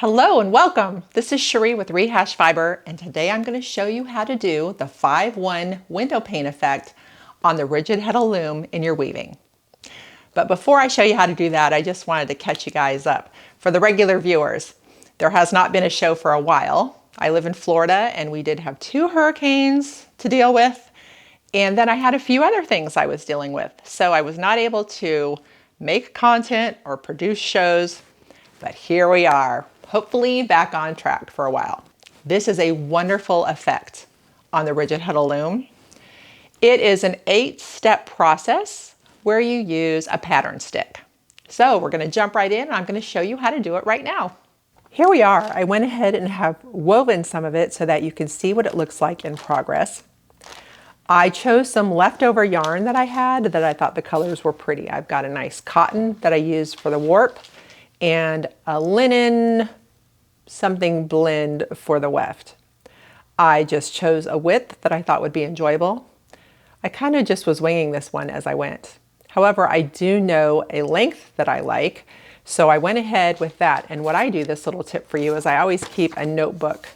Hello and welcome. This is Cherie with Rehashfiber, and today I'm going to show you how to do the 5-1 window pane effect on the rigid Heddle Loom in your weaving. But before I show you how to do that, I just wanted to catch you guys up. For the regular viewers, there has not been a show for a while. I live in Florida and we did have 2 hurricanes to deal with, and then I had a few other things I was dealing with. So I was not able to make content or produce shows, but here we are. Hopefully back on track for a while. This is a wonderful effect on the rigid Heddle Loom. It is an 8-step process where you use a pattern stick. So we're going to jump right in and I'm going to show you how to do it right now. Here we are. I went ahead and have woven some of it so that you can see what it looks like in progress. I chose some leftover yarn that I had that I thought the colors were pretty. I've got a nice cotton that I used for the warp and a linen something blend for the weft. I just chose a width that I thought would be enjoyable. I kind of just was winging this one as I went. However, I do know a length that I like, so I went ahead with that. And what I do, this little tip for you, is I always keep a notebook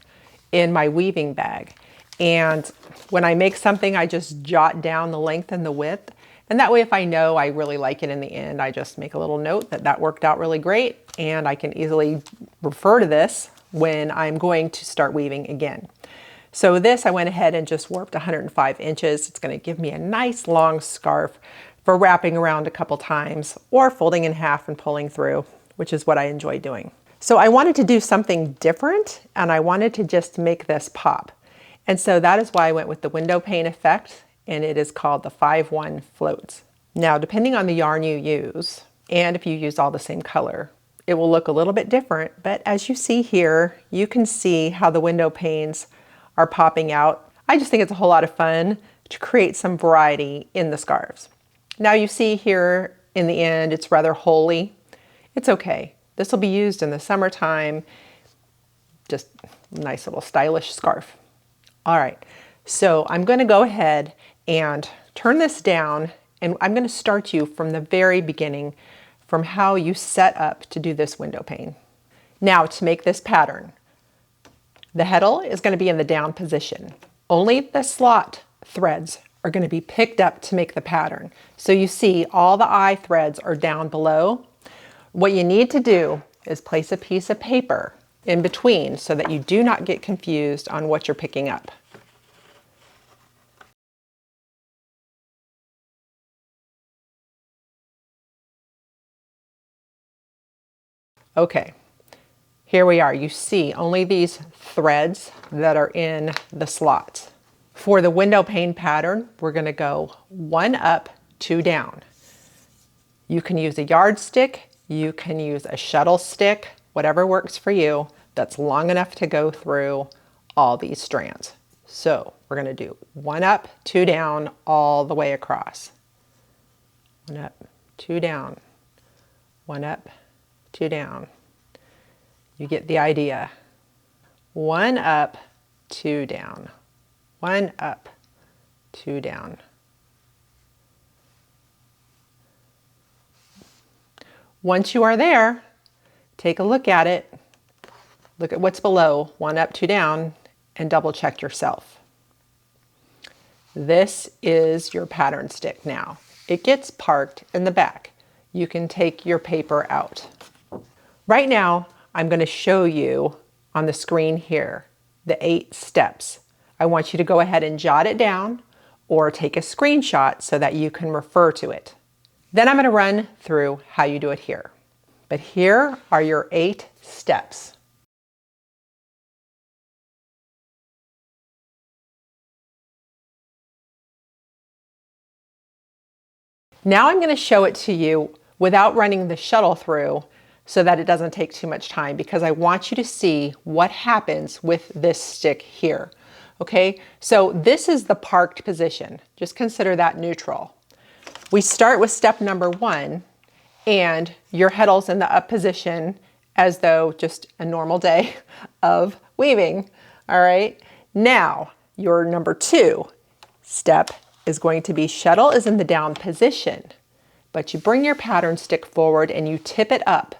in my weaving bag. And when I make something, I just jot down the length and the width. And that way, if I know I really like it in the end, I just make a little note that that worked out really great, and I can easily refer to this when I'm going to start weaving again. So this, I went ahead and just warped 105 inches. It's going to give me a nice long scarf for wrapping around a couple times or folding in half and pulling through, which is what I enjoy doing. So I wanted to do something different, and I wanted to just make this pop. And so that is why I went with the window pane effect, and it is called the 5-1 floats. Now, depending on the yarn you use, and if you use all the same color, it will look a little bit different, but as you see here, you can see how the window panes are popping out. I just think it's a whole lot of fun to create some variety in the scarves. Now you see here in the end, it's rather holey. It's okay. This will be used in the summertime. Just a nice little stylish scarf. All right, so I'm going to go ahead and turn this down, and I'm going to start you from the very beginning, from how you set up to do this window pane. Now, to make this pattern, the heddle is going to be in the down position. Only the slot threads are going to be picked up to make the pattern. So you see all the eye threads are down below. What you need to do is place a piece of paper in between so that you do not get confused on what you're picking up. Okay, here we are. You see only these threads that are in the slots. For the window pane pattern, we're going to go 1 up, 2 down. You can use a yardstick, you can use a shuttle stick, whatever works for you, that's long enough to go through all these strands. So we're going to do 1 up, 2 down all the way across. 1 up, 2 down, 1 up, 2 down. You get the idea. 1 up, 2 down. 1 up, 2 down. Once you are there, take a look at it. Look at what's below, 1 up, 2 down, and double check yourself. This is your pattern stick now. It gets parked in the back. You can take your paper out. Right now, I'm going to show you on the screen here the 8 steps. I want you to go ahead and jot it down or take a screenshot so that you can refer to it. Then I'm going to run through how you do it here. But here are your 8 steps. Now I'm going to show it to you without running the shuttle through so that it doesn't take too much time, because I want you to see what happens with this stick here. Okay, so this is the parked position. Just consider that neutral. We start with step number 1, and your heddle's in the up position as though just a normal day of weaving. All right, now your number 2 step is going to be shuttle is in the down position, but you bring your pattern stick forward and you tip it up.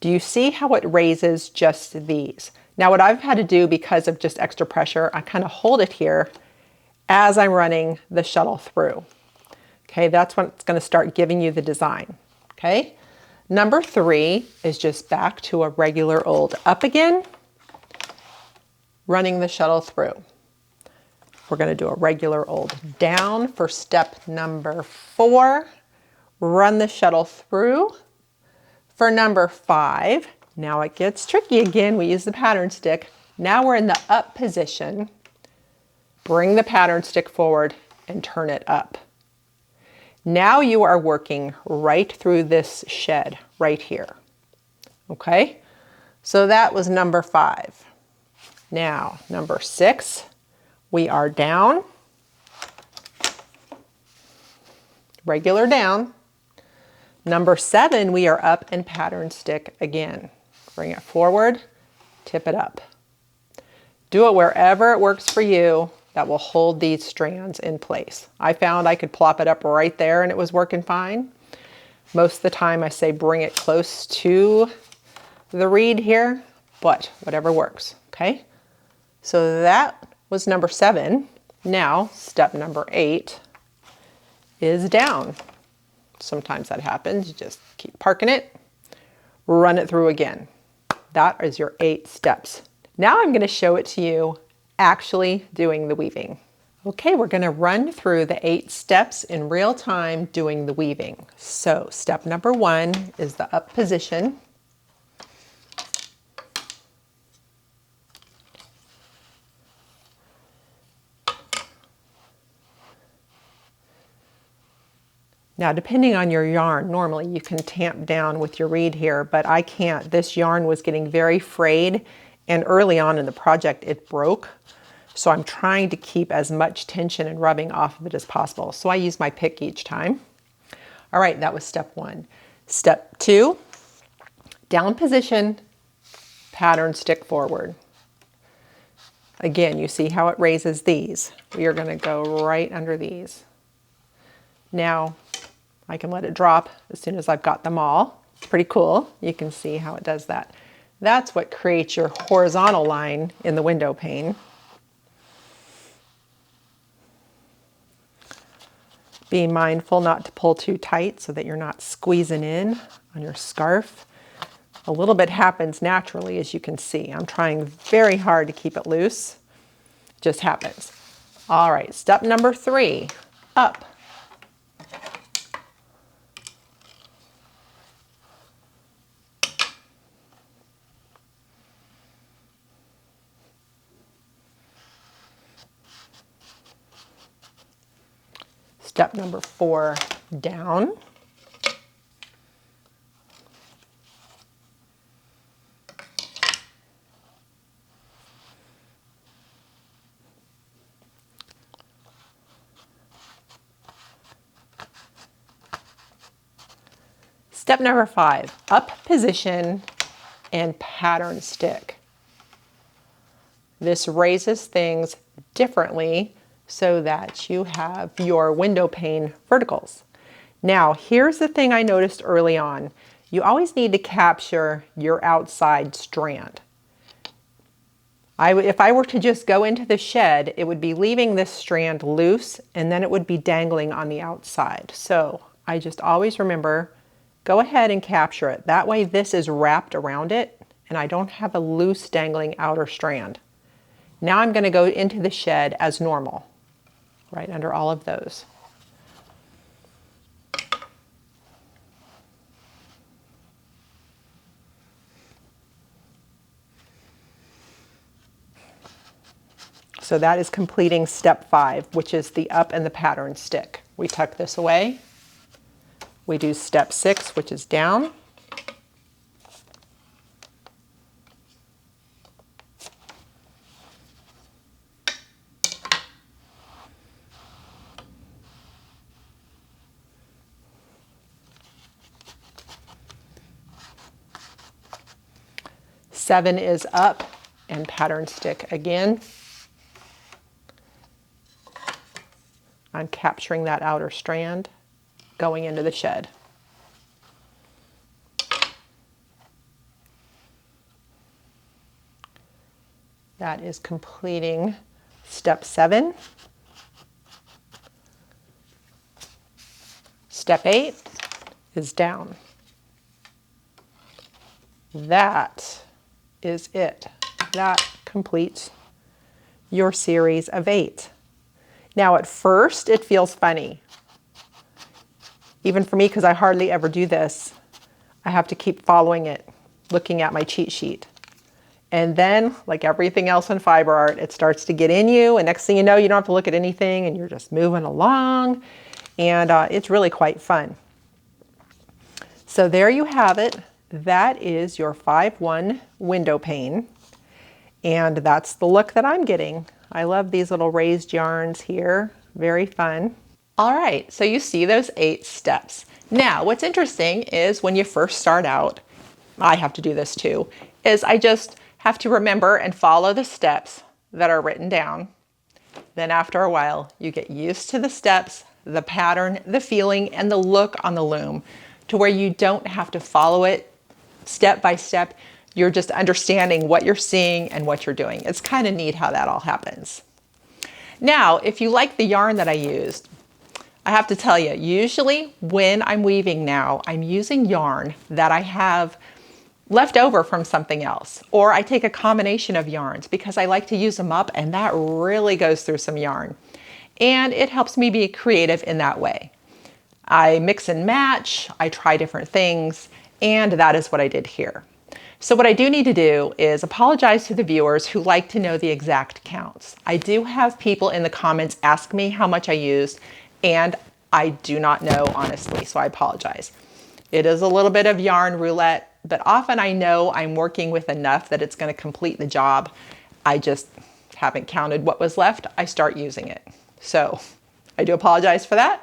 Do you see how it raises just these? Now what I've had to do because of just extra pressure, I kind of hold it here as I'm running the shuttle through. Okay, that's when it's going to start giving you the design. Okay, number 3 is just back to a regular old up again, running the shuttle through. We're going to do a regular old down for step number 4, run the shuttle through. For number 5, now it gets tricky again. We use the pattern stick. Now we're in the up position. Bring the pattern stick forward and turn it up. Now you are working right through this shed right here. Okay, so that was number 5. Now, number 6, we are down, regular down. Number 7, we are up and pattern stick again. Bring it forward, tip it up. Do it wherever it works for you that will hold these strands in place. I found I could plop it up right there and it was working fine. Most of the time I say bring it close to the reed here, but whatever works, okay? So that was number 7. Now, step number 8 is down. Sometimes that happens. You just keep parking it, run it through again. That is your 8 steps. Now I'm going to show it to you actually doing the weaving. Okay, we're going to run through the 8 steps in real time doing the weaving. So step number 1 is the up position. Now, depending on your yarn, normally you can tamp down with your reed here, but I can't. This yarn was getting very frayed, and early on in the project it broke. So I'm trying to keep as much tension and rubbing off of it as possible. So I use my pick each time. All right, that was step 1. Step 2, down position, pattern stick forward. Again, you see how it raises these. We are going to go right under these. Now, I can let it drop as soon as I've got them all. It's pretty cool. You can see how it does that. That's what creates your horizontal line in the window pane. Be mindful not to pull too tight so that you're not squeezing in on your scarf. A little bit happens naturally, as you can see. I'm trying very hard to keep it loose. It just happens. All right, step number 3, up. Step number 4, down. Step number 5, up position and pattern stick. This raises things differently so that you have your window pane verticals. Now, here's the thing I noticed early on. You always need to capture your outside strand. If I were to just go into the shed, it would be leaving this strand loose and then it would be dangling on the outside. So I just always remember, go ahead and capture it. That way this is wrapped around it and I don't have a loose dangling outer strand. Now I'm going to go into the shed as normal, right under all of those. So that is completing step 5, which is the up and the pattern stick. We tuck this away. We do step 6, which is down. Seven is up and pattern stick again. I'm capturing that outer strand, going into the shed. That is completing step 7. Step 8 is down. That is it. That completes your series of 8. Now at first it feels funny. Even for me, because I hardly ever do this, I have to keep following it, looking at my cheat sheet. And then, like everything else in fiber art, it starts to get in you, and next thing you know, you don't have to look at anything, and you're just moving along, and it's really quite fun. So there you have it. That is your 5-1 window pane, and that's the look that I'm getting. I love these little raised yarns here. Very fun. All right, so you see those 8 steps. Now, what's interesting is when you first start out, I have to do this too, is I just have to remember and follow the steps that are written down. Then after a while, you get used to the steps, the pattern, the feeling, and the look on the loom to where you don't have to follow it step by step. You're just understanding what you're seeing and what you're doing. It's kind of neat how that all happens. Now, if you like the yarn that I used, I have to tell you, usually when I'm weaving now, I'm using yarn that I have left over from something else, or I take a combination of yarns because I like to use them up, and that really goes through some yarn. And it helps me be creative in that way. I mix and match, I try different things, and that is what I did here. So what I do need to do is apologize to the viewers who like to know the exact counts. I do have people in the comments ask me how much I used, and I do not know honestly, so I apologize. It is a little bit of yarn roulette, but often I know I'm working with enough that it's going to complete the job. I just haven't counted what was left. I start using it. So I do apologize for that.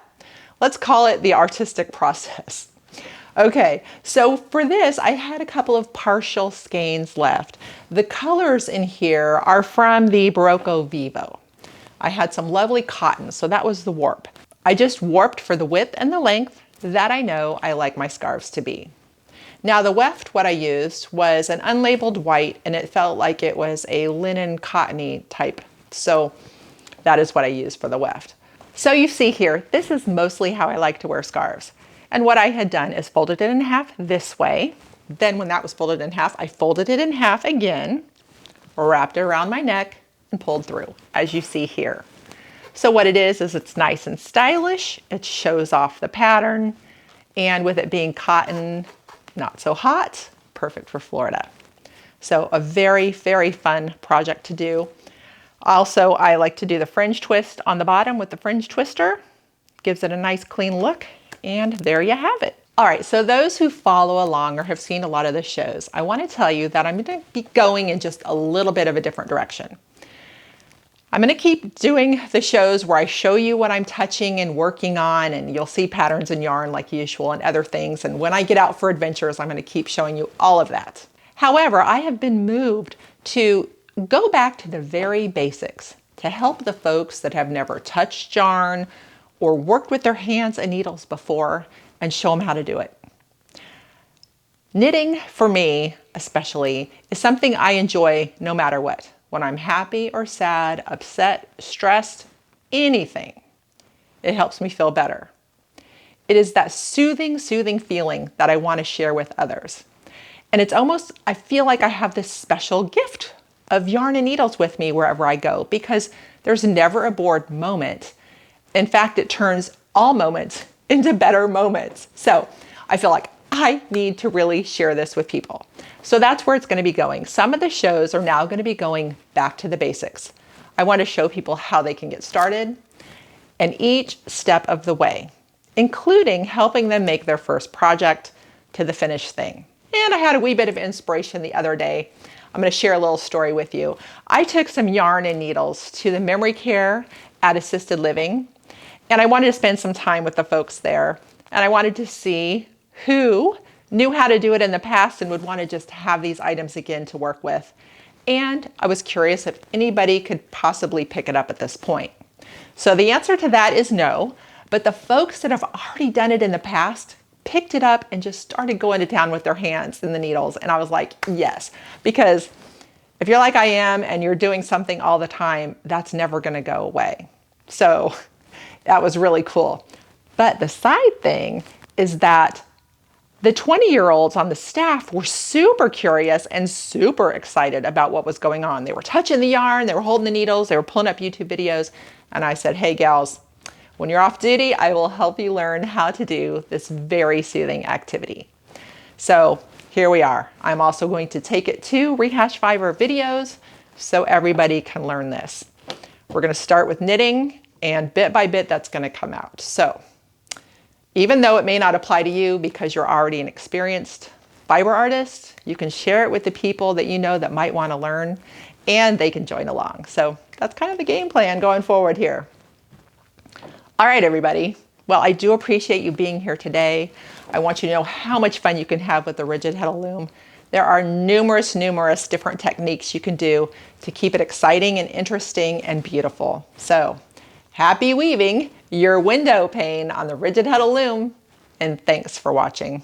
Let's call it the artistic process. Okay, so for this, I had a couple of partial skeins left. The colors in here are from the Barocco Vivo. I had some lovely cotton, so that was the warp. I just warped for the width and the length that I know I like my scarves to be. Now the weft, what I used was an unlabeled white, and it felt like it was a linen cottony type. So that is what I used for the weft. So you see here, this is mostly how I like to wear scarves. And what I had done is folded it in half this way. Then when that was folded in half, I folded it in half again, wrapped it around my neck, and pulled through, as you see here. So what it is it's nice and stylish. It shows off the pattern, and with it being cotton, not so hot, perfect for Florida. So a very, very fun project to do. Also, I like to do the fringe twist on the bottom with the fringe twister. Gives it a nice clean look, and there you have it. All right, so those who follow along or have seen a lot of the shows, I want to tell you that I'm going to be going in just a little bit of a different direction. I'm going to keep doing the shows where I show you what I'm touching and working on, and you'll see patterns in yarn like usual and other things. And when I get out for adventures, I'm going to keep showing you all of that. However, I have been moved to go back to the very basics to help the folks that have never touched yarn or worked with their hands and needles before and show them how to do it. Knitting, for me especially, is something I enjoy no matter what. When I'm happy or sad, upset, stressed, anything, it helps me feel better. It is that soothing feeling that I want to share with others. And it's almost, I feel like I have this special gift of yarn and needles with me wherever I go, because there's never a bored moment. In fact, it turns all moments into better moments. So I feel like I need to really share this with people. So that's where it's going to be going. Some of the shows are now going to be going back to the basics. I want to show people how they can get started and each step of the way, including helping them make their first project to the finished thing. And I had a wee bit of inspiration the other day. I'm going to share a little story with you. I took some yarn and needles to the memory care at assisted living, and I wanted to spend some time with the folks there. And I wanted to see who knew how to do it in the past and would want to just have these items again to work with. And I was curious if anybody could possibly pick it up at this point. So the answer to that is no, but the folks that have already done it in the past picked it up and just started going to town with their hands and the needles. And I was like, yes, because If you're like I am and you're doing something all the time, that's never going to go away. So that was really cool. But the side thing is that the 20-year-olds on the staff were super curious and super excited about what was going on. They were touching the yarn, they were holding the needles, they were pulling up YouTube videos. And I said, hey gals, when you're off duty, I will help you learn how to do this very soothing activity. So here we are. I'm also going to take it to rehashfiber videos so everybody can learn this. We're going to start with knitting, and bit by bit that's going to come out. So even though it may not apply to you because you're already an experienced fiber artist, you can share it with the people that you know that might want to learn, and they can join along. So that's kind of the game plan going forward here. All right, everybody. Well, I do appreciate you being here today. I want you to know how much fun you can have with the rigid Heddle Loom. There are numerous different techniques you can do to keep it exciting and interesting and beautiful. So happy weaving your window pane on the rigid Heddle Loom, and thanks for watching.